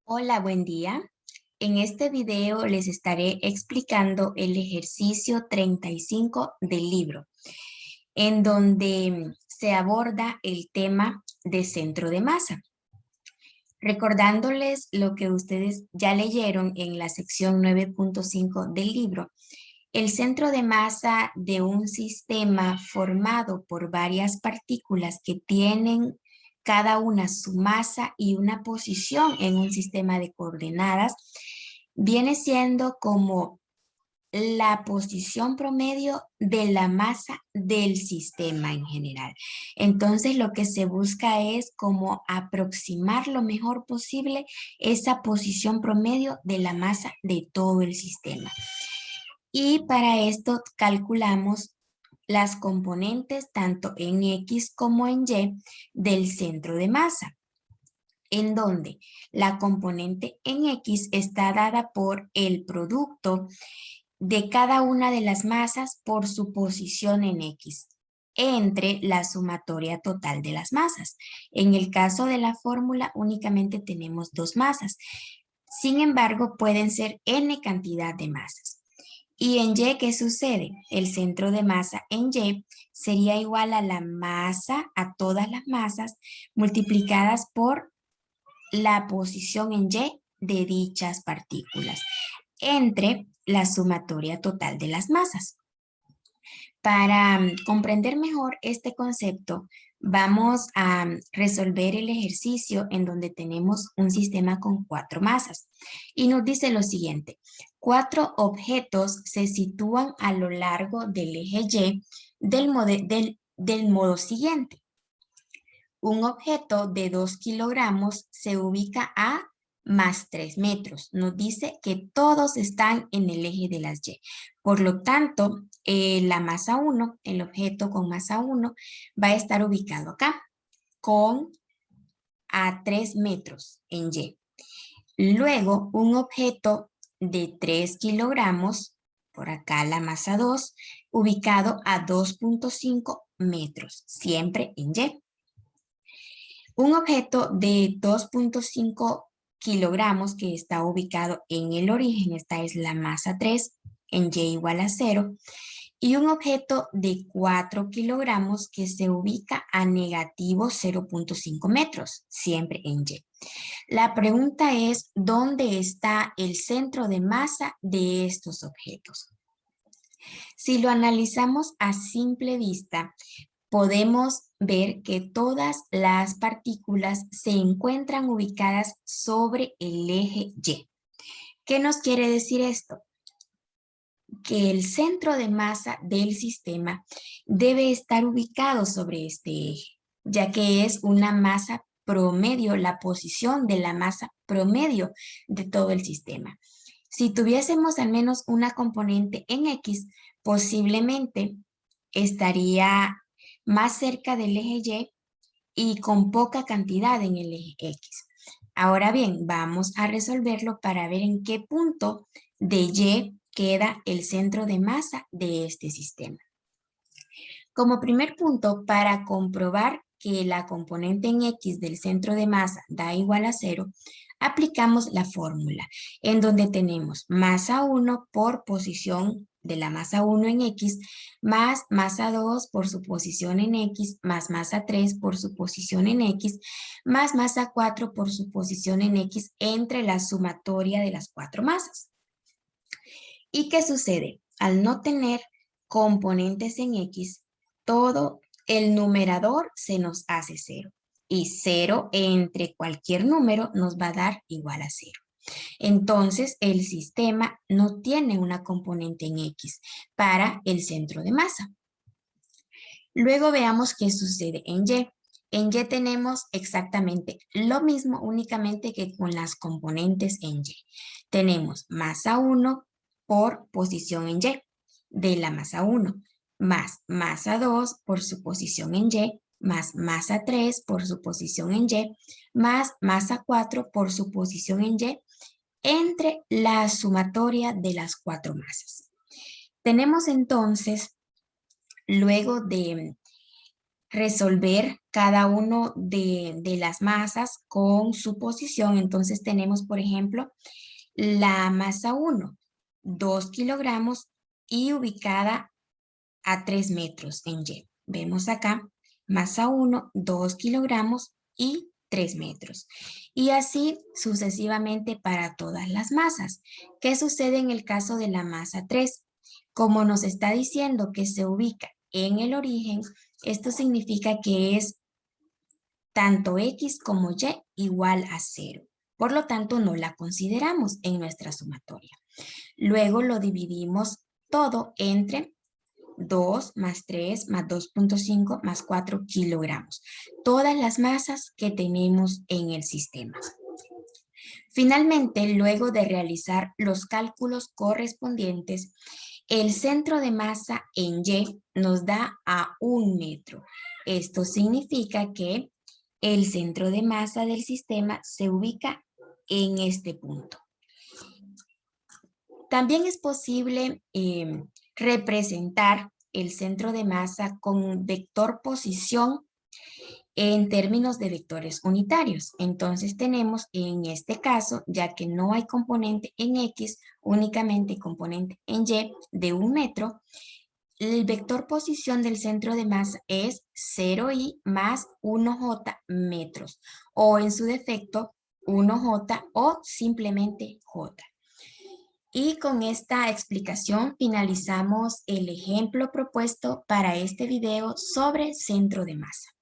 Hola, buen día. En este video les estaré explicando el ejercicio 35 del libro, en donde se aborda el tema de centro de masa. Recordándoles lo que ustedes ya leyeron en la sección 9.5 del libro, el centro de masa de un sistema formado por varias partículas que tienen cada una su masa y una posición en un sistema de coordenadas, viene siendo como la posición promedio de la masa del sistema en general. Entonces, lo que se busca es como aproximar lo mejor posible esa posición promedio de la masa de todo el sistema. Y para esto calculamos las componentes tanto en X como en Y del centro de masa, en donde la componente en X está dada por el producto de cada una de las masas por su posición en X entre la sumatoria total de las masas. En el caso de la fórmula únicamente tenemos dos masas. Sin embargo, pueden ser n cantidad de masas. Y en Y, ¿qué sucede? El centro de masa en Y sería igual a la masa, a todas las masas, multiplicadas por la posición en Y de dichas partículas, entre la sumatoria total de las masas. Para comprender mejor este concepto, vamos a resolver el ejercicio en donde tenemos un sistema con 4 masas. Y nos dice lo siguiente: 4 objetos se sitúan a lo largo del eje Y del modo siguiente. Un objeto de 2 kilogramos se ubica a más 3 metros. Nos dice que todos están en el eje de las Y. Por lo tanto, la masa 1, el objeto con masa 1, va a estar ubicado acá, con a 3 metros en Y. Luego, un objeto de 3 kilogramos, por acá la masa 2, ubicado a 2.5 metros, siempre en Y. Un objeto de 2.5 kilogramos que está ubicado en el origen, esta es la masa 3, en Y igual a 0. Y un objeto de 4 kilogramos que se ubica a negativo 0.5 metros, siempre en Y. La pregunta es, ¿dónde está el centro de masa de estos objetos? Si lo analizamos a simple vista, podemos ver que todas las partículas se encuentran ubicadas sobre el eje Y. ¿Qué nos quiere decir esto? Que el centro de masa del sistema debe estar ubicado sobre este eje, ya que es una masa promedio, la posición de la masa promedio de todo el sistema. Si tuviésemos al menos una componente en X, posiblemente estaría más cerca del eje Y y con poca cantidad en el eje X. Ahora bien, vamos a resolverlo para ver en qué punto de Y queda el centro de masa de este sistema. Como primer punto, para comprobar que la componente en X del centro de masa da igual a 0, aplicamos la fórmula en donde tenemos masa 1 por posición de la masa 1 en X, más masa 2 por su posición en X, más masa 3 por su posición en X, más masa 4 por su posición en X entre la sumatoria de las 4 masas. ¿Y qué sucede? Al no tener componentes en X, todo el numerador se nos hace 0. Y 0 entre cualquier número nos va a dar igual a 0. Entonces, el sistema no tiene una componente en X para el centro de masa. Luego veamos qué sucede en Y. En Y tenemos exactamente lo mismo, únicamente que con las componentes en Y. Tenemos masa 1 por posición en Y de la masa 1, más masa 2 por su posición en Y, más masa 3 por su posición en Y, más masa 4 por su posición en Y, entre la sumatoria de las 4 masas. Tenemos entonces, luego de resolver cada uno de las masas con su posición. Entonces tenemos, por ejemplo, la masa 1, 2 kilogramos y ubicada a 3 metros en Y. Vemos acá, masa 1, 2 kilogramos y 3 metros. Y así sucesivamente para todas las masas. ¿Qué sucede en el caso de la masa 3? Como nos está diciendo que se ubica en el origen, esto significa que es tanto X como Y igual a 0. Por lo tanto, no la consideramos en nuestra sumatoria. Luego lo dividimos todo entre 2 más 3 más 2.5 más 4 kilogramos. Todas las masas que tenemos en el sistema. Finalmente, luego de realizar los cálculos correspondientes, el centro de masa en Y nos da a 1 metro. Esto significa que el centro de masa del sistema se ubica en este punto. También es posible representar el centro de masa con un vector posición en términos de vectores unitarios. Entonces tenemos en este caso, ya que no hay componente en X, únicamente componente en Y de 1 metro, el vector posición del centro de masa es 0i más 1j metros, o en su defecto 1j o simplemente j. Y con esta explicación finalizamos el ejemplo propuesto para este video sobre centro de masa.